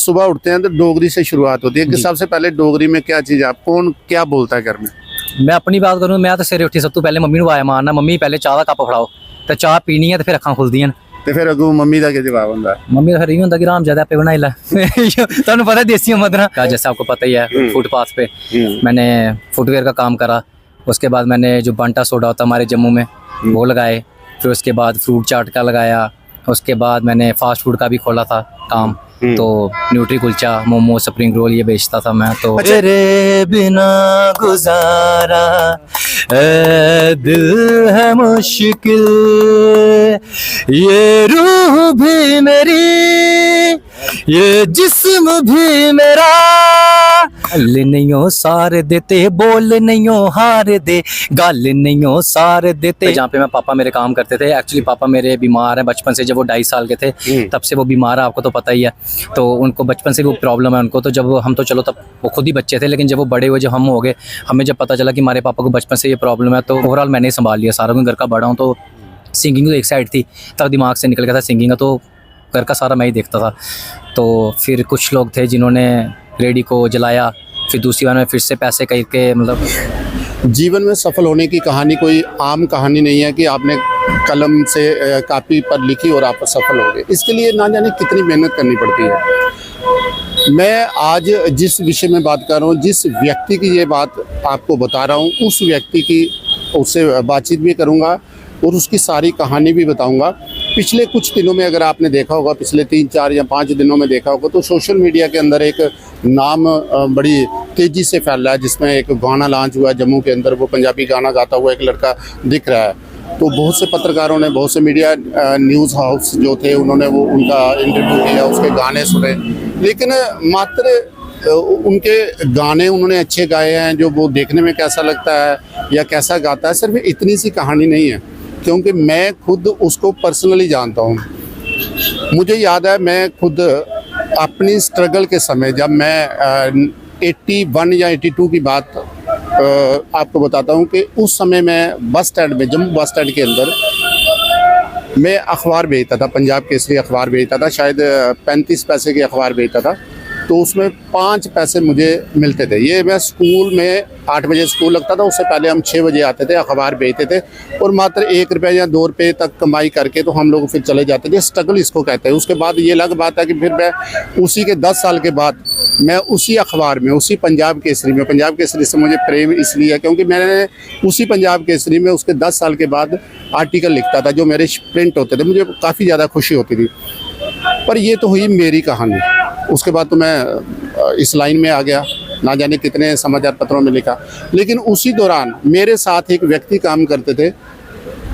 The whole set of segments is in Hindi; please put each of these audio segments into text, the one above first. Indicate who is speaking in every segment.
Speaker 1: सुबह उठते हैं तो डोगरी से शुरुआत होती है कि सबसे पहले डोगरी में क्या चीज़ आप कौन क्या बोलता है घर में?
Speaker 2: मैं अपनी बात करूँ, मैं तो सवेरे उठी सब तो पहले मम्मी ਨੂੰ ਆਇਆ ਮਾਰਨਾ, ਮੰਮੀ ਪਹਿਲੇ ਚਾਹ ਦਾ ਕੱਪ ਫੜਾਓ ਤੇ ਚਾਹ ਪੀਣੀ ਹੈ ਤੇ ਫਿਰ ਅੱਖਾਂ ਖੁੱਲਦੀਆਂ ਨੇ।
Speaker 1: ਤੇ ਫਿਰ ਅੱਗੋਂ ਮੰਮੀ ਦਾ ਕੀ ਜਵਾਬ ਹੁੰਦਾ ਹੈ?
Speaker 2: मम्मी का फिर ये होता कि राम ज्यादा पे बनाई ला ਤੁਹਾਨੂੰ पता है देसी मदना का, जैसे आपको पता ही है फुटपाथ पे मैंने फुटवेयर का काम करा। उसके बाद मैंने जो बंटा सोडा होता हमारे जम्मू में वो लगाए। फिर उसके बाद फ्रूट चाट का लगाया। उसके बाद मैंने फास्ट फूड का भी खोला था काम, तो nutri kulcha, momo, spring roll ये बेचता था मैं। तो तेरे बिना गुजारा ऐ दिल है मुश्किल, ये रूह भी मेरी, ये जिस्म भी मेरा, गल नहीं हो सारे देते, बोल नहीं हो हार दे, गल नहीं हो सारे देते। जहाँ पे मैं पापा मेरे काम करते थे, एक्चुअली पापा मेरे बीमार हैं बचपन से। जब वो 2.5 साल के थे तब से वो बीमार है, आपको तो पता ही है। तो उनको बचपन से वो प्रॉब्लम है उनको। तो जब हम तो चलो तब वो खुद ही बच्चे थे, लेकिन जब वो बड़े हुए, जब हम हो गए, हमें जब पता चला कि हमारे पापा को बचपन से ये प्रॉब्लम है, तो ओवरऑल मैंने ही संभाल लिया सारा। घर का बड़ा हूँ तो सिंगिंग तो एक साइड थी, तब दिमाग से निकल गया था सिंगिंग का, तो घर का सारा मैं ही देखता था। तो फिर कुछ लोग थे जिन्होंने रेडी को जलाया, फिर दूसरी बार में फिर से पैसे करके, मतलब
Speaker 1: जीवन में सफल होने की कहानी कोई आम कहानी नहीं है कि आपने कलम से कापी पर लिखी और आप सफल हो गए। इसके लिए ना जाने कितनी मेहनत करनी पड़ती है। मैं आज जिस विषय में बात कर रहा हूँ, जिस व्यक्ति की ये बात आपको बता रहा हूँ, उस व्यक्ति की उससे बातचीत भी करूँगा और उसकी सारी कहानी भी बताऊँगा। पिछले कुछ दिनों में अगर आपने देखा होगा, पिछले 3, 4 या 5 दिनों में देखा होगा, तो सोशल मीडिया के अंदर एक नाम बड़ी तेज़ी से फैल रहा है, जिसमें एक गाना लॉन्च हुआ है जम्मू के अंदर। वो पंजाबी गाना गाता हुआ एक लड़का दिख रहा है। तो बहुत से पत्रकारों ने, बहुत से मीडिया न्यूज़ हाउस जो थे, उन्होंने वो उनका इंटरव्यू किया, उसके गाने सुने, लेकिन मात्र उनके गाने उन्होंने अच्छे गाए हैं, जो वो देखने में कैसा लगता है या कैसा गाता है, सिर्फ इतनी सी कहानी नहीं है, क्योंकि मैं खुद उसको पर्सनली जानता हूँ। मुझे याद है, मैं खुद अपनी स्ट्रगल के समय, जब मैं 81 या 82 की बात आपको बताता हूँ कि उस समय मैं बस स्टैंड में, जम्मू बस स्टैंड के अंदर मैं अखबार बेचता था, पंजाब केसरी अखबार बेचता था, शायद 35 पैसे की अखबार बेचता था। तो उसमें 5 पैसे मुझे मिलते थे। ये मैं स्कूल में 8 बजे स्कूल लगता था, उससे पहले हम 6 बजे आते थे, अखबार बेचते थे और मात्र 1 रुपये या 2 रुपये तक कमाई करके तो हम लोग फिर चले जाते थे। स्ट्रगल इसको कहते हैं। उसके बाद ये अलग बात है कि फिर मैं उसी के 10 साल के बाद मैं उसी अखबार में, उसी पंजाब केसरी में, पंजाब केसरी से मुझे प्रेम इसलिए है क्योंकि मैंने उसी पंजाब केसरी में उसके 10 साल के बाद आर्टिकल लिखता था जो मेरे प्रिंट होते थे। मुझे काफ़ी ज़्यादा खुशी होती थी। पर ये तो हुई मेरी कहानी। उसके बाद तो मैं इस लाइन में आ गया, ना जाने कितने समाचार पत्रों में लिखा। लेकिन उसी दौरान मेरे साथ एक व्यक्ति काम करते थे,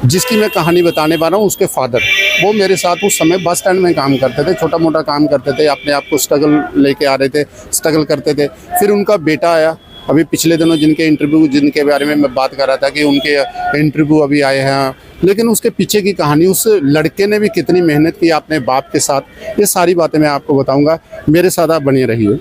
Speaker 1: जिसकी मैं कहानी बताने वाला हूँ। उसके फादर, वो मेरे साथ उस समय बस स्टैंड में काम करते थे, छोटा मोटा काम करते थे, अपने आप को स्ट्रगल लेके आ रहे थे, स्ट्रगल करते थे। फिर उनका बेटा आया, अभी पिछले दिनों जिनके बारे में मैं बात कर रहा था कि उनके इंटरव्यू अभी आए हैं, लेकिन उसके पीछे की कहानी, उस लड़के ने भी कितनी मेहनत की अपने बाप के साथ, ये सारी बातें मैं आपको बताऊंगा। मेरे साथ आप बने रहिए।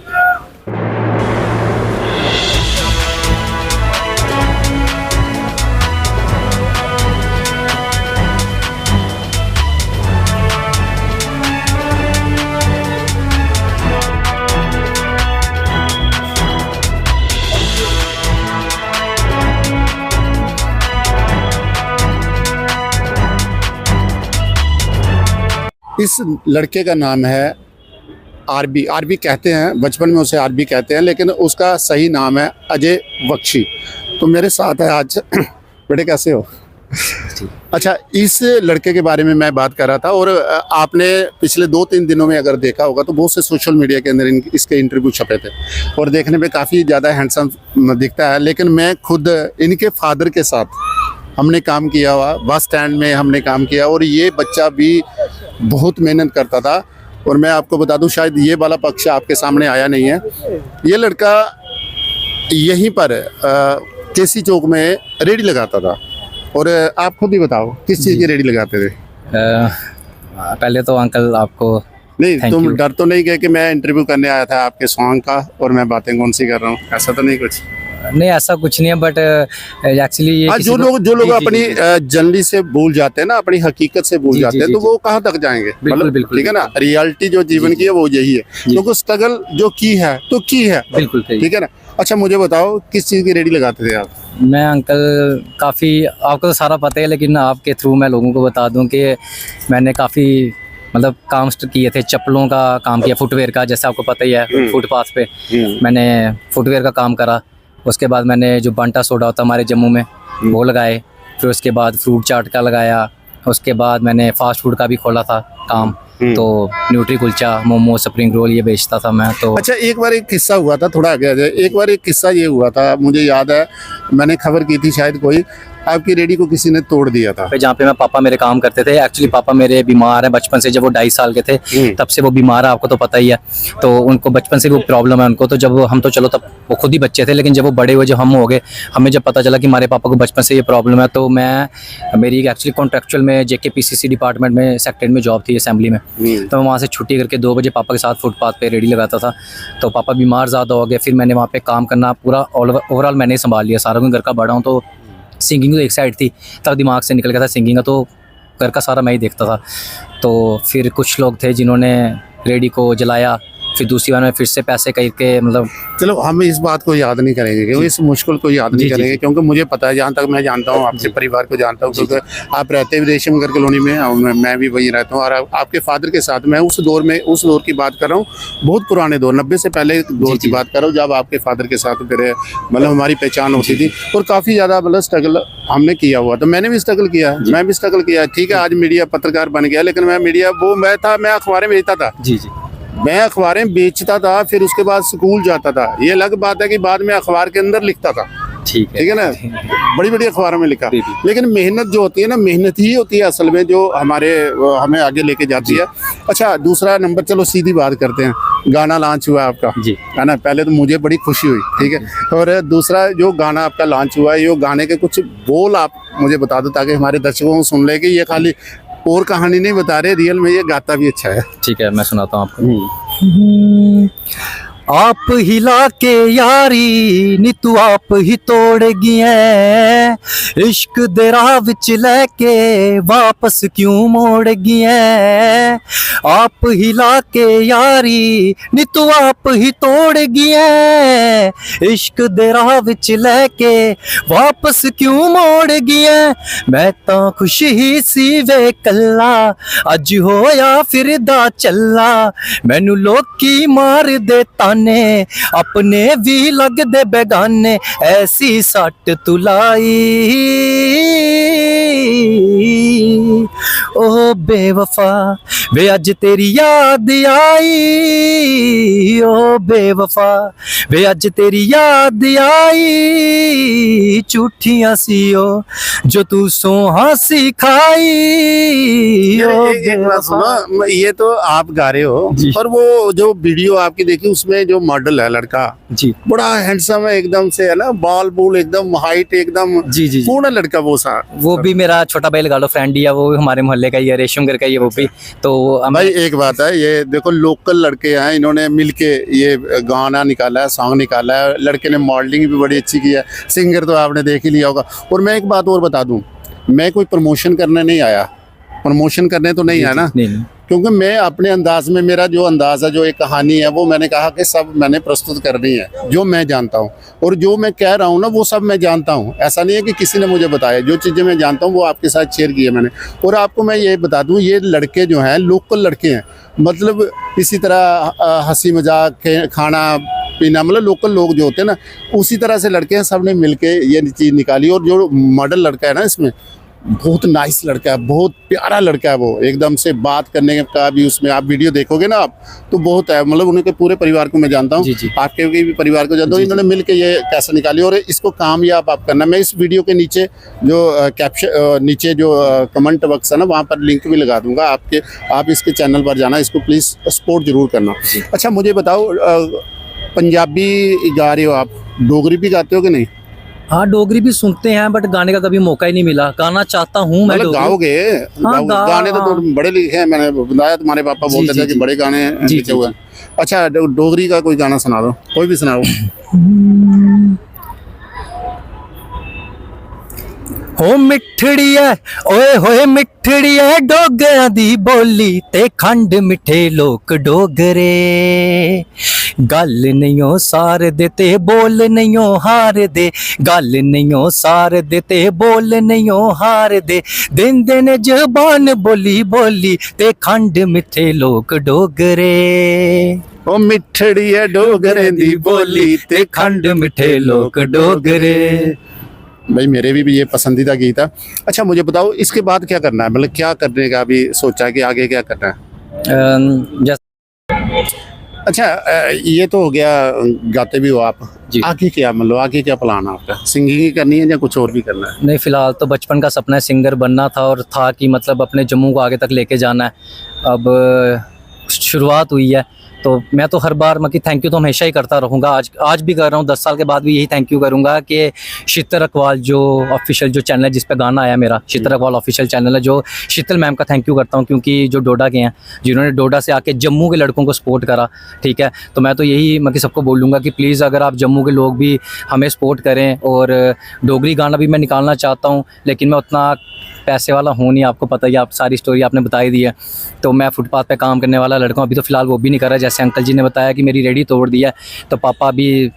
Speaker 1: इस लड़के का नाम है आरबी। आरबी कहते हैं, बचपन में उसे आरबी कहते हैं, लेकिन उसका सही नाम है अजय बख्शी। तो मेरे साथ है आज। बेटे कैसे हो? अच्छा, इस लड़के के बारे में मैं बात कर रहा था और आपने पिछले 2-3 दिनों में अगर देखा होगा तो बहुत से सोशल मीडिया के अंदर इसके इंटरव्यू छपे थे और देखने में काफ़ी ज़्यादा हैंडसम दिखता है। लेकिन मैं खुद इनके फादर के साथ हमने काम किया हुआ, बस स्टैंड में हमने काम किया और ये बच्चा भी बहुत मेहनत करता था। और मैं आपको बता दूं, शायद ये वाला पक्ष आपके सामने आया नहीं है। ये लड़का यहीं पर केसी चौक में रेडी लगाता था। और आप खुद ही बताओ किस चीज़ की रेडी लगाते थे?
Speaker 2: पहले तो अंकल आपको
Speaker 1: नहीं, तुम डर तो नहीं गए कि मैं इंटरव्यू करने आया था आपके सॉन्ग का और मैं बातें कौन सी कर रहा हूँ? ऐसा तो नहीं कुछ?
Speaker 2: नहीं ऐसा कुछ नहीं है, बट एक्चुअली ये
Speaker 1: जो लोग
Speaker 2: जी, जी,
Speaker 1: अपनी
Speaker 2: जी, जी।
Speaker 1: जर्नी से भूल जाते हैं ना, अपनी हकीकत से भूल
Speaker 2: जी,
Speaker 1: जाते
Speaker 2: जी,
Speaker 1: हैं,
Speaker 2: जी,
Speaker 1: तो
Speaker 2: जी।
Speaker 1: वो कहाँ तक जाएंगे?
Speaker 2: बिल्कुल, बिल्कुल,
Speaker 1: ठीक है ना, रियलिटी जो जीवन की है वो यही है, क्योंकि स्ट्रगल जो की है तो की है,
Speaker 2: बिल्कुल सही।
Speaker 1: ठीक है ना। अच्छा मुझे बताओ, किस चीज़ की रेडी लगाते थे आप?
Speaker 2: मैं अंकल काफ़ी, आपको तो सारा पता है, लेकिन आपके थ्रू मैं लोगों को बता दूं कि मैंने काफ़ी मतलब काम किए थे, चप्पलों का काम किया, फुटवेयर का, जैसे आपको पता ही है फुटपाथ पे मैंने फुटवेयर का काम करा। उसके बाद मैंने जो बांटा सोडा होता हमारे जम्मू में वो लगाए, फिर उसके बाद फ्रूट चाट का लगाया, उसके बाद मैंने फास्ट फूड का भी खोला था काम, तो nutri kulcha, momo, spring roll ये बेचता था मैं। तो
Speaker 1: अच्छा एक बार एक किस्सा हुआ था, थोड़ा आगे आ जाए। एक बार एक किस्सा ये हुआ था, मुझे याद है, मैंने खबर की थी शायद, कोई आपकी रेडी को किसी ने तोड़ दिया था।
Speaker 2: जहाँ पे मैं पापा मेरे काम करते थे, एक्चुअली पापा मेरे बीमार है बचपन से, जब वो 2.5 साल के थे तब से वो बीमार है, आपको तो पता ही है। तो उनको बचपन से वो प्रॉब्लम है उनको, तो जब हम तो चलो तब वो खुद ही बच्चे थे, लेकिन जब वो बड़े हुए, जब हम हो गए, हमें जब पता चला कि हमारे पापा को बचपन से ये प्रॉब्लम है, तो मेरी एक्चुअली कॉन्ट्रेक्चुअल में JKPCC डिपार्टमेंट में सेक्रेटरी में जॉब थी असेंबली में। तो मैं वहाँ से छुट्टी करके 2 बजे पापा के साथ फुटपाथ पे रेडी लगाता था। तो पापा बीमार ज़्यादा हो गए, फिर मैंने वहाँ पे काम करना पूरा ओवरऑल मैंने ही संभाल लिया सारा, क्योंकि घर का बड़ा हूँ, तो सिंगिंग तो एक साइड थी, तब दिमाग से निकल गया था सिंगिंग का, तो घर का सारा मैं ही देखता था। तो फिर कुछ लोग थे जिन्होंने रेडी को जलाया, फिर दूसरी बार में फिर से पैसे करके, मतलब
Speaker 1: चलो हम इस बात को याद नहीं करेंगे, क्योंकि इस मुश्किल को याद नहीं करेंगे, क्योंकि मुझे पता है, जहाँ तक मैं जानता हूँ, आपके परिवार को जानता हूँ, क्योंकि आप रहते भी रेशमगर कॉलोनी में, और मैं भी वहीं रहता हूँ, और आपके फादर के साथ मैं उस दौर की बात कर रहा हूँ, बहुत पुराने दौर, 90 से पहले दौर की बात कर रहा हूँ, जब आपके फादर के साथ मेरे मतलब हमारी पहचान होती थी, और काफ़ी ज़्यादा मतलब स्ट्रगल हमने किया हुआ। तो मैंने भी स्ट्रगल किया, मैं भी स्ट्रगल किया, ठीक है, आज मीडिया पत्रकार बन गया, लेकिन मैं अखबारें बेचता था।
Speaker 2: जी,
Speaker 1: मैं अखबारें बेचता था, फिर उसके बाद स्कूल जाता था। ये अलग बात है कि बाद में अखबार के अंदर लिखता था,
Speaker 2: ठीक
Speaker 1: ठीक है ना, बड़ी बड़ी अखबारों में लिखा, लेकिन मेहनत जो होती है ना, मेहनत ही होती है असल में जो हमें आगे लेके जाती है। अच्छा दूसरा नंबर, चलो सीधी बात करते हैं, गाना लॉन्च हुआ आपका,
Speaker 2: जी,
Speaker 1: है ना, पहले तो मुझे बड़ी खुशी हुई, ठीक है, और दूसरा जो गाना आपका लॉन्च हुआ है, ये गाने के कुछ बोल आप मुझे बता दो, ताकि हमारे दर्शकों को सुन ले कि ये खाली और कहानी नहीं बता रहे, रियल में ये गाता भी अच्छा है।
Speaker 2: ठीक है, मैं सुनाता हूँ आपको। आप हिला के यारी नी तू आप ही तोड़ गिए, इश्क दे राह विच लेके वापस क्यों मोड़ गिए। आप हिला के यारी नी तू आप ही तोड़ गिए, इश्क दे राह विच लेके वापस क्यों मोड़ गिए। मैं तो खुश ही सी वे कल्ला, अज होया फिरदा चला, मैनू लोकी मार दे ताने, अपने भी लग दे बेगाने, ऐसी सट तुलाई ओ बेवफा वे अज तेरी याद आई, ओ बेवफा वे अज तेरी याद आई, झूठियां सी ओ जो तू सोहा सिखाई।
Speaker 1: एक बात सुनो, ये तो आप गा रहे हो, और वो जो वीडियो आपकी देखी उसमें जो मॉडल है लड़का,
Speaker 2: जी,
Speaker 1: बड़ा हैंडसम है एकदम से, है ना, बाल बूल एकदम, हाइट एकदम,
Speaker 2: जी, जी,
Speaker 1: कौन है लड़का वो सा?
Speaker 2: वो भी मेरा छोटा भाई लगा लो, फ्रेंड ही है, वो हमारे मोहल्ले का ही है, रेशमगर का ही है वो भी। तो
Speaker 1: भाई एक बात है, ये देखो लोकल लड़के हैं, इन्होंने मिलके ये गाना निकाला है, सॉन्ग निकाला है, लड़के ने मॉडलिंग भी बड़ी अच्छी की है, सिंगर तो आपने देख ही लिया होगा। और मैं एक बात और बता दूं, मैं कोई प्रमोशन करने नहीं आया, प्रमोशन करने तो नहीं आया ना,
Speaker 2: नहीं,
Speaker 1: क्योंकि मैं अपने अंदाज में, मेरा जो अंदाज़ है, जो एक कहानी है, वो मैंने कहा कि सब मैंने प्रस्तुत करनी है, जो मैं जानता हूँ, और जो मैं कह रहा हूँ ना वो सब मैं जानता हूँ। ऐसा नहीं है कि किसी ने मुझे बताया, जो चीज़ें मैं जानता हूँ वो आपके साथ शेयर की है मैंने। और आपको मैं ये बता दूँ, ये लड़के जो हैं लोकल लड़के हैं, मतलब इसी तरह हंसी मजाक, खाना पीना, मतलब लोकल लोग जो होते हैं ना, उसी तरह से लड़के हैं, सब ने मिल के ये चीज़ निकाली। और जो मॉडल लड़का है ना इसमें, बहुत नाइस लड़का है, बहुत प्यारा लड़का है वो, एकदम से बात करने का भी, उसमें आप वीडियो देखोगे ना आप, तो बहुत है, मतलब उनके पूरे परिवार को मैं जानता हूँ, आपके भी परिवार को जानता हूँ, इन्होंने मिलके ये कैसे निकाली, और इसको कामयाब आप करना। मैं इस वीडियो के नीचे जो कैप्शन, नीचे जो कमेंट बॉक्स है ना, वहाँ पर लिंक भी लगा दूंगा, आप इसके चैनल पर जाना, इसको प्लीज़ सपोर्ट जरूर करना। अच्छा मुझे बताओ, पंजाबी गा रहे हो आप, डोगरी भी गाते हो कि नहीं?
Speaker 2: हाँ, डोगरी भी सुनते हैं, बट गाने का कभी मौका ही नहीं मिला। गाना चाहता हूँ मैं,
Speaker 1: मतलब गाओगे?
Speaker 2: हाँ,
Speaker 1: गाने तो बड़े लिखे हैं, मैंने बताया, तुम्हारे पापा बोलते थे कि बड़े गाने लिखे हुए हैं। अच्छा डोगरी का कोई गाना सुना दो, कोई भी सुनाओ।
Speaker 2: हो मिठड़ी है ओए होए मिठड़ी है डोगरा दी बोली ते खंड मिठे लोक डोगरे गल नहीं हो सार दे ते बोल नहीं हो हार दे गल नहीं हो सार दे ते बोल नहीं हो हार दे दिन दिन जबान बोली बोली ते खंड मिठे लोक डोगरे
Speaker 1: ओ मिठड़ी है डोगरे दी बोली ते
Speaker 2: खंड मिठे लोक डोगरे।
Speaker 1: भाई मेरे भी ये पसंदीदा गीत है। अच्छा मुझे बताओ इसके बाद क्या करना है, मतलब क्या करने का अभी सोचा है कि आगे क्या करना है? अच्छा ये तो हो गया, गाते भी हो आप
Speaker 2: जी।
Speaker 1: आगे क्या, मतलब आगे क्या प्लान है आपका? सिंगिंग ही करनी है या कुछ और भी करना है?
Speaker 2: नहीं, फिलहाल तो बचपन का सपना है, सिंगर बनना था और था कि मतलब अपने जम्मू को आगे तक लेके जाना है। अब शुरुआत हुई है तो मैं तो हर बार मतलब थैंक यू तो हमेशा ही करता रहूँगा, आज भी कर रहा हूँ, 10 साल के बाद भी यही थैंक यू करूँगा कि शीतल अकवाल जो ऑफिशियल जो चैनल है जिस पे गाना आया मेरा, शीतल अकवाल ऑफिशियल चैनल है, जो शीतल मैम का थैंक यू करता हूँ क्योंकि जो डोडा के हैं, जिन्होंने डोडा से आके जम्मू के लड़कों को सपोर्ट करा, ठीक है। तो मैं तो यही मतलब सबको बोलूँगा कि प्लीज़ अगर आप जम्मू के लोग भी हमें सपोर्ट करें। और डोगरी गाना भी मैं निकालना चाहता हूँ लेकिन मैं उतना पैसे वाला हूँ नहीं, आपको पता ही, आप सारी स्टोरी आपने बताई दी है। तो मैं फुटपाथ पे काम करने वाला लड़का हूँ, अभी तो फ़िलहाल वो भी नहीं कर रहा। जैसे अंकल जी ने बताया कि मेरी रेडी तोड़ दी है, तो पापा भी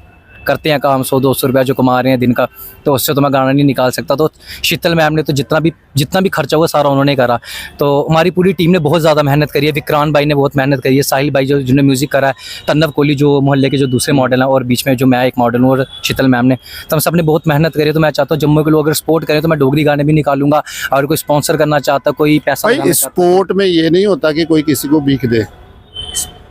Speaker 2: करते हैं काम, 100-200 रुपया जो कमा रहे हैं दिन का, तो उससे तो मैं गाना नहीं निकाल सकता। तो शीतल मैम ने तो जितना भी खर्चा हुआ सारा उन्होंने करा। तो हमारी पूरी टीम ने बहुत ज़्यादा मेहनत करी है, विक्रांत भाई ने बहुत मेहनत करी है, साहिल भाई जिन्होंने म्यूज़िक करा है, तन्नव कोहली जो मोहल्ले के जो दूसरे मॉडल हैं, और बीच में जो मैं एक मॉडल हूँ, और शीतल मैम ने, तो हम सब ने बहुत मेहनत करी है। तो मैं चाहता हूँ जम्मू के लोग अगर सपोर्ट करें तो मैं डोगरी गाने भी निकालूंगा। और कोई स्पॉन्सर करना चाहता, कोई पैसा
Speaker 1: भाई स्पोर्ट में ये नहीं होता कि कोई किसी को भीख दे,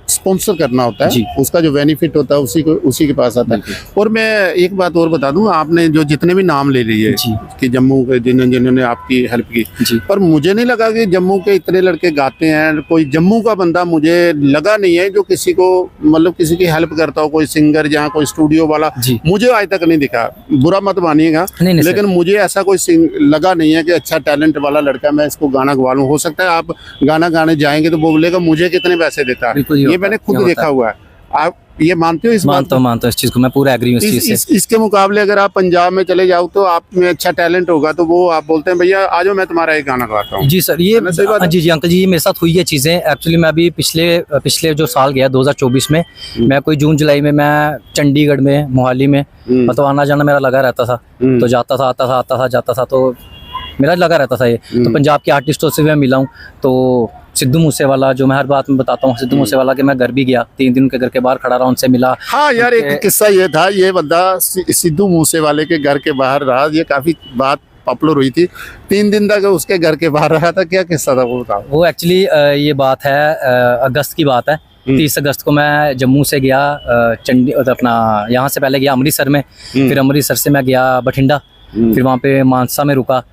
Speaker 1: स्पॉन्सर करना होता
Speaker 2: जी।
Speaker 1: है, उसका जो बेनिफिट होता है उसी के पास आता है। और मैं एक बात और बता दूं, आपने जो जितने भी नाम ले लिए
Speaker 2: जी।
Speaker 1: कि जम्मू के जिन्होंने आपकी हेल्प की
Speaker 2: जी।
Speaker 1: पर मुझे नहीं लगा कि जम्मू के इतने लड़के गाते हैं, कोई जम्मू का बंदा मुझे लगा नहीं है जो किसी को मतलब किसी की हेल्प करता हो, कोई सिंगर जहाँ कोई स्टूडियो वाला
Speaker 2: जी।
Speaker 1: मुझे आज तक नहीं दिखा, बुरा मत मानिएगा,
Speaker 2: नहीं, नहीं
Speaker 1: लेकिन मुझे ऐसा कोई लगा नहीं है कि अच्छा टैलेंट वाला लड़का मैं इसको गाना गवा लूँ। हो सकता है आप गाना गाने जाएंगे तो वो बोलेगा मुझे कितने पैसे देता है, ये मैंने खुद देखा हुआ है। आप ये मानते हो?
Speaker 2: मानता हूँ इस चीज़ को, मैं पूरा एग्री हूँ इस चीज़ से।
Speaker 1: इसके मुकाबले अगर आप पंजाब में चले जाओ तो आप में अच्छा टैलेंट होगा तो वो आप बोलते हैं भैया आ जाओ मैं तुम्हारा एक गाना गाता हूँ।
Speaker 2: जी सर, ये जी अंकल जी, ये मेरे साथ हुई है चीज़ें। एक्चुअली मैं अभी पिछले जो साल गया 2024 में, मैं कोई जून जुलाई में मैं चंडीगढ़ में, मोहाली में, मतलब आना जाना मेरा लगा रहता था। तो जाता था, आता था, जाता था, तो मेरा लगा रहता था ये। तो पंजाब के आर्टिस्टों से भी मैं मिला हूँ। तो सिद्धू मूसेवाला, जो मैं हर बात में बताता हूँ, सिद्धू मूसेवाला के मैं घर भी गया, 3 दिन के घर के बाहर खड़ा रहा, उनसे मिला।
Speaker 1: हाँ यार, एक किस्सा ये था, ये बंदा सिद्धू मूसेवाले के घर के बाहर रहा, ये काफी बात पॉपुलर हुई थी, 3 दिन तक उसके घर के बाहर रहा था। क्या किस्सा था वो बताओ?
Speaker 2: वो एक्चुअली ये बात है अगस्त की बात है। 30 अगस्त को मैं जम्मू से गया अपना यहाँ से पहले गया अमृतसर में, फिर अमृतसर से मैं गया बठिंडा, फिर वहाँ पे मानसा में रुका।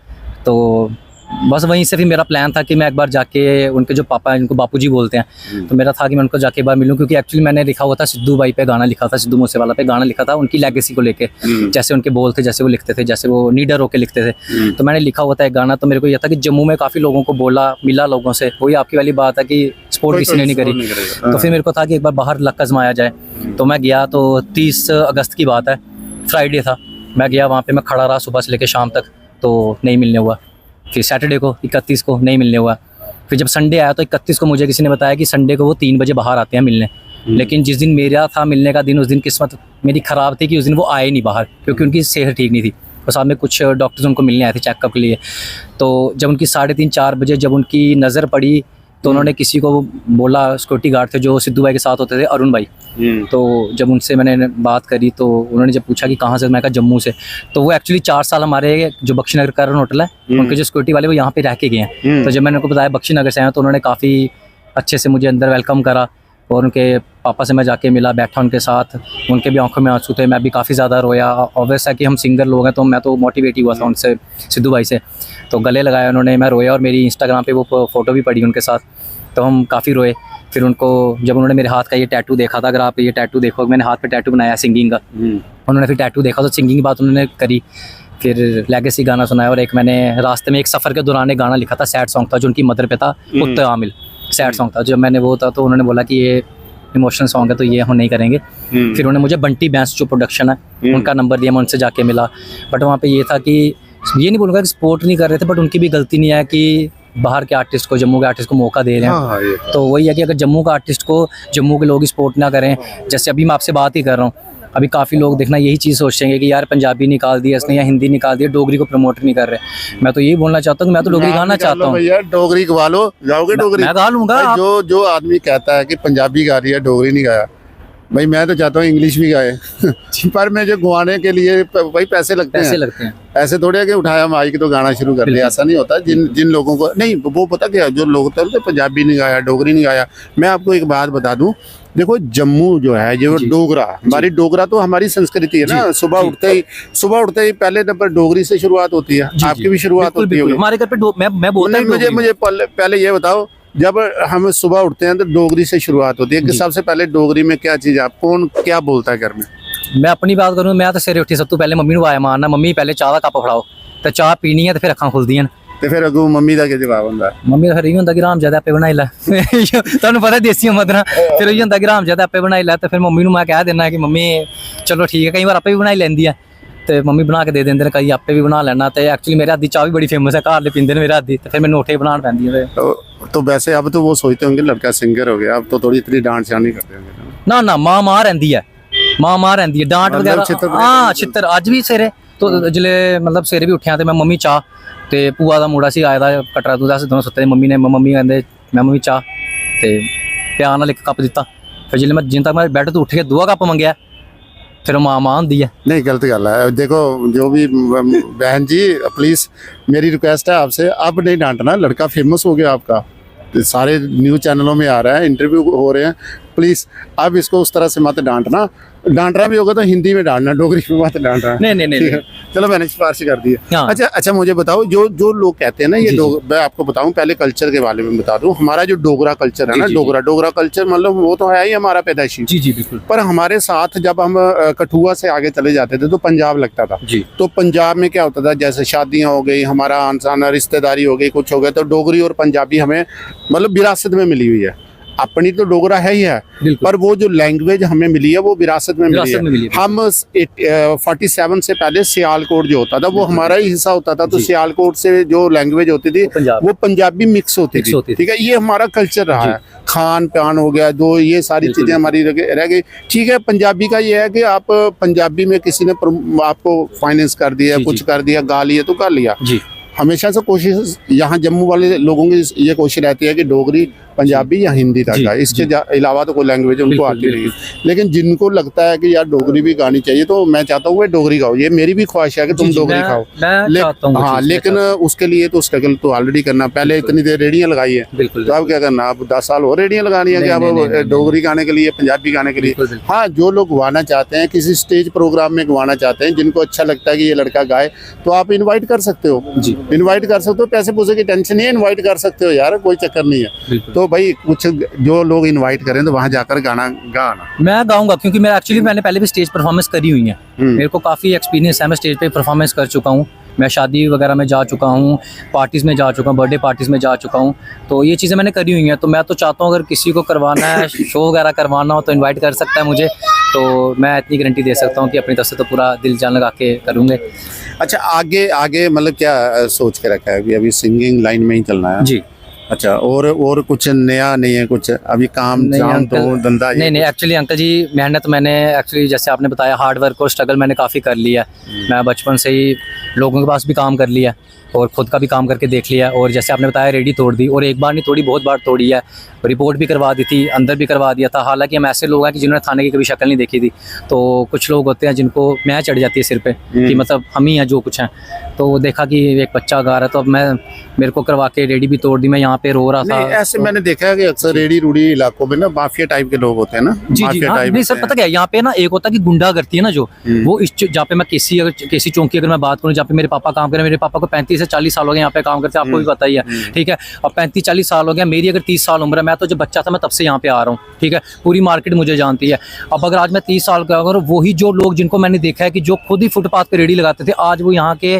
Speaker 2: तो बस वहीं से फिर मेरा प्लान था कि मैं एक बार जाके उनके जो पापा हैं, उनको बापूजी बोलते हैं, तो मेरा था कि मैं उनको जाके एक बार मिलूं, क्योंकि एक्चुअली मैंने लिखा हुआ था सिद्धू भाई पे गाना लिखा था, सिद्धू मूसेवाला पे गाना लिखा था, उनकी लेगेसी को लेके, जैसे उनके बोल थे, जैसे वो लिखते थे, जैसे वो नीडर होके लिखते थे। तो मैंने लिखा हुआ था एक गाना। तो मेरे को यह था कि जम्मू में काफ़ी लोगों को मिला लोगों से, वही आपकी वाली बात है कि सपोर्ट किसी ने नहीं करी। तो फिर मेरे को था कि एक बार बाहर लक आजमाया जाए। तो मैं गया, तो 30 अगस्त की बात है, फ्राइडे था, मैं गया वहाँ पे, मैं खड़ा रहा सुबह से लेकर शाम तक, तो नहीं मिलने हुआ। फिर सैटरडे को 31 को नहीं मिलने हुआ। फिर जब संडे आया तो 31 को मुझे किसी ने बताया कि संडे को वो 3 बजे बाहर आते हैं मिलने। लेकिन जिस दिन मेरा था मिलने का दिन, उस दिन किस्मत मेरी ख़राब थी कि उस दिन वो आए नहीं बाहर, क्योंकि उनकी सेहत ठीक नहीं थी। और साथ में कुछ डॉक्टर्स उनको मिलने आए थे चेकअप के लिए। तो जब उनकी 3:30-4 बजे जब उनकी नज़र पड़ी तो उन्होंने किसी को बोला, सिक्योरिटी गार्ड थे जो सिद्धू भाई के साथ होते थे, अरुण भाई। तो जब उनसे मैंने बात करी तो उन्होंने जब पूछा कि कहाँ से, मैं कहा जम्मू से। तो वो एक्चुअली 4 साल हमारे जो बख्शी नगर करण होटल है, उनके जो सिक्योरिटी वाले वो यहाँ पे रह के गए हैं। तो जब मैंने उनको बताया बख्शी नगर से आया, तो उन्होंने काफ़ी अच्छे से मुझे अंदर वेलकम करा। और उनके पापा से मैं जाके मिला, बैठा उनके साथ, उनके भी आंखों में आंसू थे, मैं भी काफ़ी ज़्यादा रोया। ऑब्वियस है कि हम सिंगर लोग हैं, तो मैं तो मोटिवेट ही हुआ था उनसे, सिद्धू भाई से। तो गले लगाया उन्होंने, मैं रोया, और मेरी इंस्टाग्राम पे वो फ़ोटो भी पड़ी उनके साथ, तो हम काफ़ी रोए। फिर उनको जब उन्होंने मेरे हाथ का ये टैटू देखा था, अगर आप ये टैटू देखो, मैंने हाथ पे टैटू बनाया सिंगिंग का, उन्होंने फिर टैटू देखा तो सिंगिंग की बात उन्होंने करी। फिर लेगेसी गाना सुनाया, और एक मैंने रास्ते में एक सफ़र के दौरान एक गाना लिखा था, सैड सॉन्ग था, जो उनकी मदर पे था, उत्तर आमिल, सैड सॉन्ग था। जब मैंने वो था तो उन्होंने बोला कि ये इमोशनल सॉन्ग है तो ये हम नहीं करेंगे। फिर उन्होंने मुझे बंटी बैंस जो प्रोडक्शन है उनका नंबर दिया, मैं उनसे जाके मिला। बट वहाँ पे ये था कि ये नहीं बोलूँगा कि सपोर्ट नहीं कर रहे थे, बट उनकी भी गलती नहीं है कि बाहर के आर्टिस्ट को, जम्मू के आर्टिस्ट को मौका दे रहे हैं।
Speaker 1: हाँ, ये
Speaker 2: तो वही है कि अगर जम्मू का आर्टिस्ट को जम्मू के लोग सपोर्ट ना करें, जैसे अभी मैं आपसे बात ही कर रहा हूँ, अभी काफ़ी लोग देखना यही चीज़ सोचेंगे कि यार पंजाबी निकाल दिया इसने या हिंदी निकाल दिया, डोगरी को प्रमोट नहीं कर रहे। मैं तो यही बोलना चाहता हूँ कि मैं तो डोगरी गाना चाहता हूँ।
Speaker 1: भैया डोगरी गवा लो, गाओगे डोगरी?
Speaker 2: मैं गा लूँगा।
Speaker 1: भाई जो आदमी कहता है कि पंजाबी गा रही है डोगरी नहीं गाया, भाई मैं तो चाहता हूँ इंग्लिश भी गाए पर मैं जो गवाने के लिए भाई पैसे लगते हैं। ऐसे थोड़े है कि उठाया माइक तो गाना शुरू कर दिया, ऐसा नहीं होता। जिन लोगों को नहीं वो पता क्या, जो लोग तो पंजाबी नहीं गाया, डोगरी नहीं गाया। मैं आपको एक बात बता दूं, देखो जम्मू जो है, जो डोगरा, हमारी डोगरा तो हमारी संस्कृति है ना। सुबह उठते ही पहले नंबर डोगरी से शुरुआत होती है। आपकी भी शुरुआत होती होगी
Speaker 2: हमारे घर पे। मैं बोलता
Speaker 1: हूं, मुझे पहले ये बताओ, जब हम सुबह उठते हैं तो डोगरी से शुरुआत होती है कि सबसे पहले डोगरी में क्या चीज, आप कौन क्या बोलता है घर में?
Speaker 2: मैं अपनी बात करूँ, मैं तो सवेरे उठी सब तो पहले मम्मी ਨੂੰ ਆਇਆ ਮਾਰਨਾ, मम्मी पहले चाह ਦਾ ਕੱਪ ਫੜਾਓ ਤੇ ਚਾਹ ਪੀਣੀ ਹੈ ਤੇ ਫਿਰ ਅੱਖਾਂ ਖੁੱਲਦੀਆਂ ਨੇ।
Speaker 1: ਤੇ ਫਿਰ ਅੱਗੋਂ ਮੰਮੀ ਦਾ ਕੀ ਜਵਾਬ ਹੁੰਦਾ?
Speaker 2: ਮੰਮੀ ਦਾ ਫਿਰ ਇਹ ਹੁੰਦਾ ਕਿ ਰਾਮ ਜਿਆਦਾ ਆਪੇ ਬਣਾਈ ਲੈ ਤੁਹਾਨੂੰ ਪਤਾ ਦੇਸੀ ਮਦਰਾ, ਫਿਰ ਇਹ ਹੁੰਦਾ ਕਿ ਰਾਮ ਜਿਆਦਾ ਆਪੇ ਬਣਾਈ ਲੈ। ਤੇ ਫਿਰ ਮੰਮੀ ਨੂੰ ਮੈਂ ਕਹਿ ਦਿੰਦਾ ਕਿ ਮੰਮੀ ਚਲੋ ਠੀਕ ਹੈ, ਕਈ ਵਾਰ ਆਪੇ ਵੀ ਬਣਾਈ ਲੈਂਦੀ ਆ ਤੇ ਮੰਮੀ ਬਣਾ ਕੇ ਦੇ ਦਿੰਦੇ ਨੇ, ਕਈ ਆਪੇ ਵੀ ਬਣਾ ਲੈਣਾ। ਤੇ ਐਕਚੁਅਲੀ ਮੇਰੇ ਹੱਥ ਦੀ ਚਾਹ ਵੀ ਬੜੀ ਫੇਮਸ ਹੈ, ਘਰ ਦੇ ਪੀਂਦੇ ਨੇ ਮੇਰੇ ਹੱਥ ਦੀ, ਤੇ ਫਿਰ ਮੈਨੂੰ ਉੱਠੇ ਬਣਾਉਣ ਪੈਂਦੀ ਹੈ।
Speaker 1: तो वैसे अब तो वो सोचते होंगे लड़का सिंगर हो गया, अब तो थोड़ी इतनी डांट शान नहीं करते होंगे
Speaker 2: ना। माँ रहती है, माँ रहती है, डांट वगैरह। हाँ छित्र अज भी सवेरे तो जिले मतलब सवेरे भी उठिया तो मैं मम्मी चाह ते भूआ का मुड़ा सी आया था कटरा दूध, अस दोनों सुते, मम्मी ने मम्मी कहते मैं मम्मी चाह ते प्यार नाल एक कप दिता। फिर जिले मैं जिन तक मैं बैड तो उठ के दूआ कप मंगया, फिर माँ होंगी है।
Speaker 1: नहीं गलत गल है। देखो जो भी बहन जी, प्लीज मेरी रिक्वेस्ट है आपसे, अब नहीं डांटना, लड़का फेमस हो गया आपका, सारे न्यूज़ चैनलों में आ रहा है, इंटरव्यू हो रहे हैं, प्लीज अब इसको उस तरह से मत डांटना। डांटना भी होगा तो हिंदी में डांटना, डोगरी में मत डांटना।
Speaker 2: नहीं।
Speaker 1: चलो मैंने सिफारिश कर दी है।
Speaker 2: हाँ।
Speaker 1: अच्छा मुझे बताओ, जो लोग कहते हैं ना ये मैं आपको बताऊं, पहले कल्चर के बारे में बता दूं। हमारा जो डोगरा कल्चर है ना, डोगरा कल्चर मतलब वो तो है ही हमारा पैदाइशी।
Speaker 2: जी बिल्कुल।
Speaker 1: पर हमारे साथ जब हम कठुआ से आगे चले जाते थे तो पंजाब लगता था
Speaker 2: जी।
Speaker 1: तो पंजाब में क्या होता था, जैसे शादियां हो गई, हमारा आनसाना रिश्तेदारी हो गई, कुछ हो गया, तो डोगरी और पंजाबी हमें मतलब विरासत में मिली हुई है। अपनी तो डोगरा है ही है, पर वो जो लैंग्वेज हमें मिली है वो विरासत में मिली है। हम 47 से पहले सियालकोट जो होता था वो हमारा ही हिस्सा होता था, तो सियालकोट से जो लैंग्वेज होती थी वो पंजाबी मिक्स होती थी। ठीक है, ये हमारा कल्चर रहा है। खान पान हो गया, जो ये सारी चीजें हमारी रह गई। ठीक है, पंजाबी का ये है कि आप पंजाबी में किसी ने आपको फाइनेंस कर दिया, कुछ कर दिया, गा लिया तो कर लिया। हमेशा से कोशिश यहाँ जम्मू वाले लोगों की ये कोशिश रहती है कि डोगरी, पंजाबी या हिंदी तक का, इसके अलावा तो कोई लैंग्वेज उनको आती नहीं। लेकिन जिनको लगता है कि यार डोगरी भी गानी चाहिए, तो मैं चाहता हूँ वे डोगरी गाओ। ये मेरी भी ख्वाहिश है कि तुम डोगरी खाओ। हाँ, लेकिन उसके लिए तो स्ट्रगल तो ऑलरेडी करना। पहले इतनी देर रेडियाँ लगाई है, तो अब क्या करना, अब 10 साल और रेडियाँ लगानी है कि अब डोगरी गाने के लिए, पंजाबी गाने के लिए। हाँ, जो लोग गवाना चाहते हैं, किसी स्टेज प्रोग्राम में गवाना चाहते हैं, जिनको अच्छा लगता है कि ये लड़का गाए, तो आप इन्वाइट कर सकते हो। इन्वाइट कर सकते हो, पैसे पूसे की टेंशन नहीं है, इन्वाइट कर सकते हो यार, कोई चक्कर नहीं है। तो भाई कुछ जो लोग इनवाइट करें तो वहां जाकर गाना गाना। मैं
Speaker 2: गाऊंगा क्योंकि मैंने पहले भी स्टेज परफॉर्मेंस करी हुई है। मेरे को काफ़ी एक्सपीरियंस है, मैं स्टेज पे परफॉर्मेंस कर चुका हूँ, मैं शादी वगैरह में जा चुका हूँ, पार्टीज़ में जा चुका हूँ, बर्थडे पार्टीज़ में जा चुका हूँ, तो ये चीज़ें मैंने करी हुई हैं। तो मैं तो चाहता हूँ अगर किसी को करवाना है, शो वगैरह करवाना हो तो इनवाइट कर सकता है मुझे, तो मैं इतनी गारंटी दे सकता हूँ कि अपनी तरफ से तो पूरा दिल जान लगा के करूँगे।
Speaker 1: अच्छा, आगे मतलब क्या सोच के रखा है? अभी सिंगिंग लाइन में ही चलना है जी? अच्छा, और कुछ नया नहीं है? कुछ अभी काम तो धंधा? नहीं,
Speaker 2: एक्चुअली अंकल जी मेहनत मैंने एक्चुअली जैसे आपने बताया हार्ड वर्क और स्ट्रगल मैंने काफ़ी कर लिया। मैं बचपन से ही लोगों के पास भी काम कर लिया और ख़ुद का भी काम करके देख लिया, और जैसे आपने बताया रेडी तोड़ दी, और एक बार नहीं तोड़ी, बहुत बार तोड़ी है। रिपोर्ट भी करवा दी थी, अंदर भी करवा दिया था। हालांकि हम ऐसे लोग हैं कि जिन्होंने थाने की कभी शक्ल नहीं देखी थी, तो कुछ लोग होते हैं जिनको मैं चढ़ जाती है सिर पे कि मतलब हम ही हैं जो कुछ हैं। तो देखा कि एक बच्चा गा रहा है, तो अब मेरे को करवा के रेडी भी तोड़ दी। मैं यहाँ पे रो रहा था।
Speaker 1: ऐसे मैंने देखा है कि अक्सर रेडी रूडी इलाकों में ना माफिया टाइप के लोग होते हैं ना।
Speaker 2: जी नहीं सर, पता क्या है, यहाँ पे ना एक होता है कि गुंडा करती है ना जो, वो इस जहाँ पे मैं केसी चौकी अगर मैं बात करूँ, जहाँ पे मेरे पापा काम करें, मेरे पापा को 35 से 40 साल हो गए यहाँ पे काम करते हैं, आपको भी पता ही है। ठीक है, अब 35-40 साल हो गया, मेरी अगर 30 साल उम्र है, मैं तो जब बच्चा था मैं तब से यहाँ पे आ रहा हूँ। ठीक है, पूरी मार्केट मुझे जानती है। अब अगर आज मैं 30 साल का, अगर वही जो लोग जिनको मैंने देखा है कि जो खुद ही फुटपाथ पे रेडी लगाते थे, आज वो यहाँ के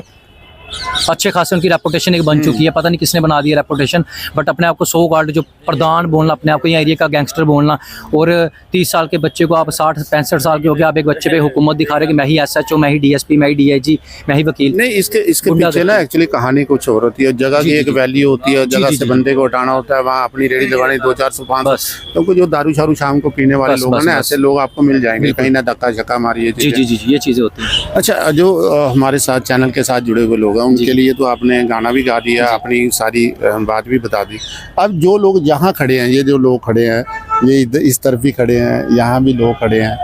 Speaker 2: अच्छे खासे उनकी रेपुटेशन एक बन चुकी है, पता नहीं किसने बना दिया रेपुटेशन, बट अपने आप को सो कॉल्ड जो प्रधान बोलना, अपने आप को यहाँ एरिया का गैंगस्टर बोलना, और 30 साल के बच्चे को आप 60-65 साल के हो गए, आप एक बच्चे पे हुकूमत दिखा रहे कि मैं ही SHO, मैं ही DSP, मैं ही DIG, मैं ही वकील।
Speaker 1: नहीं, इसके पीछे ना एक्चुअली कहानी कुछ और होती है। जगह की एक वैल्यू होती है, जगह से बंदे को हटाना होता है, वहाँ अपनी रेडी लगानी 200-400-500, क्योंकि जो दारू शारू शाम को पीने वाले लोग हैं ना, ऐसे लोग आपको मिल जाएंगे, कहीं ना धक्का शक्का मारिए।
Speaker 2: जी, ये चीज़ें होती हैं।
Speaker 1: अच्छा, जो हमारे साथ चैनल के साथ जुड़े हुए लोग हैं, उनके लिए तो आपने गाना भी गा दिया, अपनी सारी बात भी बता दी। अब जो लोग यहाँ खड़े हैं, ये जो लोग खड़े हैं, ये इस तरफ भी खड़े हैं, यहाँ भी लोग खड़े हैं,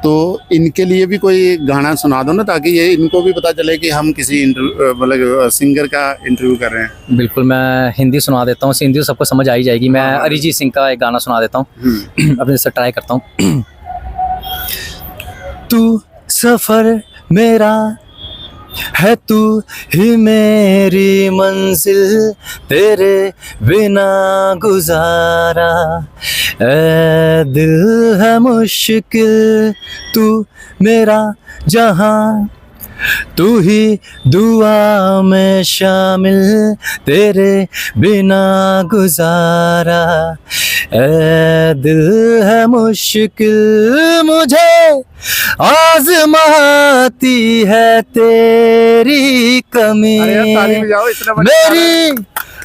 Speaker 1: तो इनके लिए भी कोई गाना सुना दो ना, ताकि ये इनको भी पता चले कि हम किसी मतलब सिंगर का इंटरव्यू कर रहे हैं।
Speaker 2: बिल्कुल, मैं हिंदी सुना देता हूँ, हिंदी तो सबको समझ आ ही जाएगी। मैं अरिजीत सिंह का एक गाना सुना देता हूँ, अपने से ट्राई करता हूँ। तू सफ़र मेरा है, तू ही मेरी मंजिल, तेरे बिना गुजारा ऐ दिल है मुश्किल, तू मेरा जहां, तू ही दुआ में शामिल, तेरे बिना गुजारा ऐ दिल है मुश्किल, मुझे आजमाती है तेरी कमी, मेरी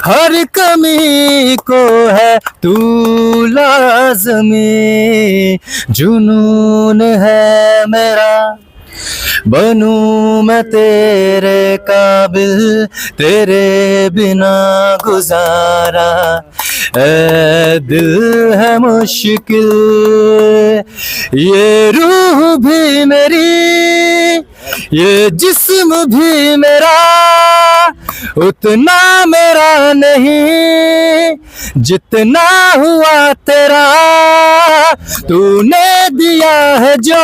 Speaker 2: हर कमी को है तू लाज़मी, जुनून है मेरा बनूं मैं तेरे काबिल, तेरे बिना गुजारा ऐ दिल है मुश्किल, ये रूह भी मेरी, ये जिस्म भी मेरा, उतना मेरा नहीं जितना हुआ तेरा, तूने दिया है जो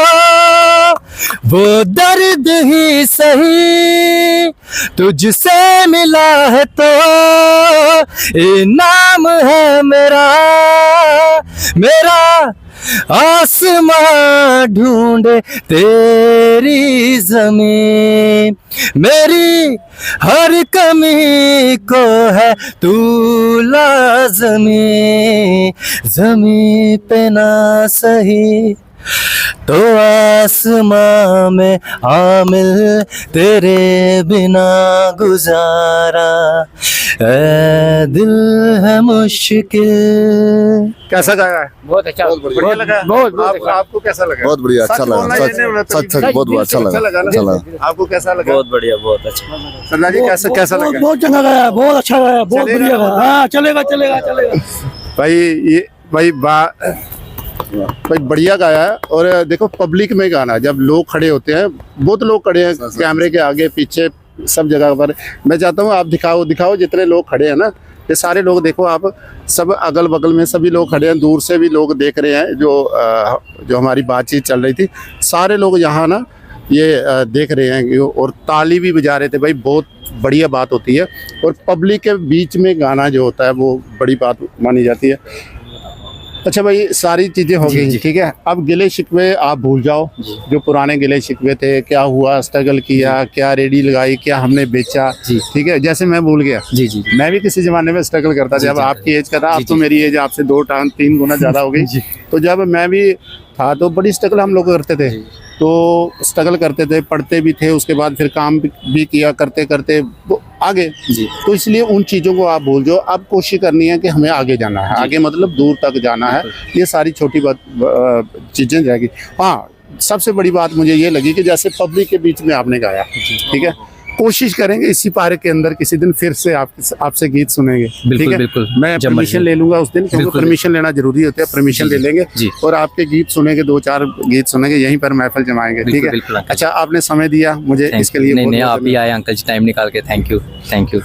Speaker 2: वो दर्द ही सही, तुझसे मिला है तो इनाम है मेरा, मेरा आसमां ढूंढे तेरी ज़मीं, मेरी हर कमी को है तू लाज़मी, ज़मीं पे ना सही तो आसमां में आमिल, तेरे बिना गुजारा ऐ दिल है मुश्किल।
Speaker 1: कैसा गाया है?
Speaker 2: बहुत अच्छा,
Speaker 1: बहुत बढ़िया लगा।
Speaker 2: बहुत
Speaker 1: आपको कैसा लगा?
Speaker 3: बहुत बढ़िया, अच्छा लगा, सच बहुत अच्छा लगा।
Speaker 1: आपको कैसा लगा?
Speaker 2: बहुत बढ़िया, बहुत अच्छा।
Speaker 1: सरदार जी कैसा लगा?
Speaker 4: बहुत चंगा गाया, बहुत अच्छा गाया, बहुत बढ़िया गाया। हाँ, चलेगा।
Speaker 1: भाई बढ़िया गाया है। और देखो, पब्लिक में गाना, जब लोग खड़े होते हैं, बहुत लोग खड़े हैं कैमरे के आगे पीछे सब जगह पर, मैं चाहता हूँ आप दिखाओ जितने लोग खड़े हैं ना, ये सारे लोग देखो आप, सब अगल बगल में सभी लोग खड़े हैं, दूर से भी लोग देख रहे हैं। जो हमारी बातचीत चल रही थी, सारे लोग यहाँ ना ये देख रहे हैं और ताली भी बजा रहे थे। भाई बहुत बढ़िया बात होती है, और पब्लिक के बीच में गाना जो होता है वो बड़ी बात मानी जाती है। अच्छा भाई, सारी चीज़ें हो गई, ठीक है। अब गिले शिकवे आप भूल जाओ, जो पुराने गिले शिकवे थे, क्या हुआ, स्ट्रगल किया, क्या रेडी लगाई, क्या हमने बेचा, ठीक है, जैसे मैं भूल गया।
Speaker 2: जी
Speaker 1: मैं भी किसी ज़माने में स्ट्रगल करता था, जब आपकी एज का था। अब तो मेरी एज आपसे 2-3 गुना ज़्यादा हो गई। तो जब मैं भी था तो बड़ी स्ट्रगल हम लोग करते थे, तो स्ट्रगल करते थे, पढ़ते भी थे, उसके बाद फिर काम भी किया, करते करते आगे। तो इसलिए उन चीज़ों को आप भूल जाओ। अब कोशिश करनी है कि हमें आगे जाना है, आगे मतलब दूर तक जाना है। ये सारी छोटी बात चीज़ें जाएगी। हाँ, सबसे बड़ी बात मुझे ये लगी कि जैसे पब्लिक के बीच में आपने गाया, ठीक है, कोशिश करेंगे इसी पार्क के अंदर किसी दिन फिर से आपसे गीत सुनेंगे, ठीक है।
Speaker 2: बिल्कुल,
Speaker 1: मैं परमिशन ले लूंगा उस दिन, क्योंकि परमिशन लेना जरूरी होता है। परमिशन ले लेंगे और आपके गीत सुनेंगे, 2-4 गीत सुनेंगे, यहीं पर महफिल जमाएंगे, ठीक है। अच्छा, आपने समय दिया मुझे इसके लिए।
Speaker 2: नहीं, आप भी आए अंकल जी, टाइम निकाल के, थैंक यू।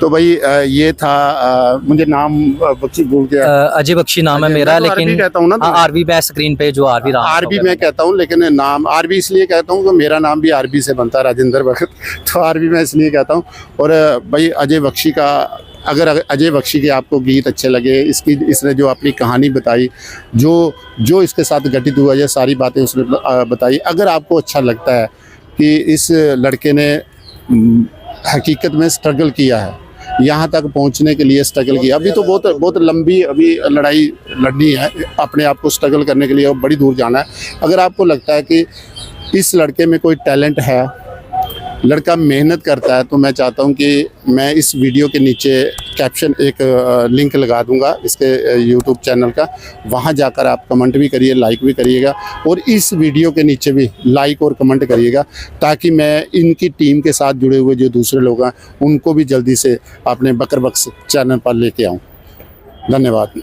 Speaker 1: तो भाई ये था, मुझे नाम बख्शी भूल गया,
Speaker 2: अजय बख्शी नाम है मेरा, लेकिन
Speaker 1: कहता हूँ ना,
Speaker 2: आरबी पे स्क्रीन पे जो आरबी
Speaker 1: मैं कहता हूँ, लेकिन नाम आरबी इसलिए कहता हूँ कि मेरा नाम भी आरबी से बनता है, राजेंद्र भगत, तो आरबी मैं इसलिए कहता हूँ। और भाई अजय बख्शी का, अगर अजय बख्शी के आपको गीत अच्छे लगे, इसने जो अपनी कहानी बताई, जो इसके साथ घटित हुआ, ये सारी बातें उसने बताई, अगर आपको अच्छा लगता है कि इस लड़के ने हकीकत में स्ट्रगल किया है, यहाँ तक पहुँचने के लिए स्ट्रगल किया। अभी तो बहुत बहुत लंबी अभी लड़ाई लड़नी है, अपने आप को स्ट्रगल करने के लिए और बड़ी दूर जाना है। अगर आपको लगता है कि इस लड़के में कोई टैलेंट है, लड़का मेहनत करता है, तो मैं चाहता हूं कि मैं इस वीडियो के नीचे कैप्शन एक लिंक लगा दूंगा इसके यूट्यूब चैनल का, वहां जाकर आप कमेंट भी करिए, लाइक भी करिएगा और इस वीडियो के नीचे भी लाइक और कमेंट करिएगा, ताकि मैं इनकी टीम के साथ जुड़े हुए जो दूसरे लोग हैं उनको भी जल्दी से अपने बकर बक्स चैनल पर लेके आऊँ। धन्यवाद।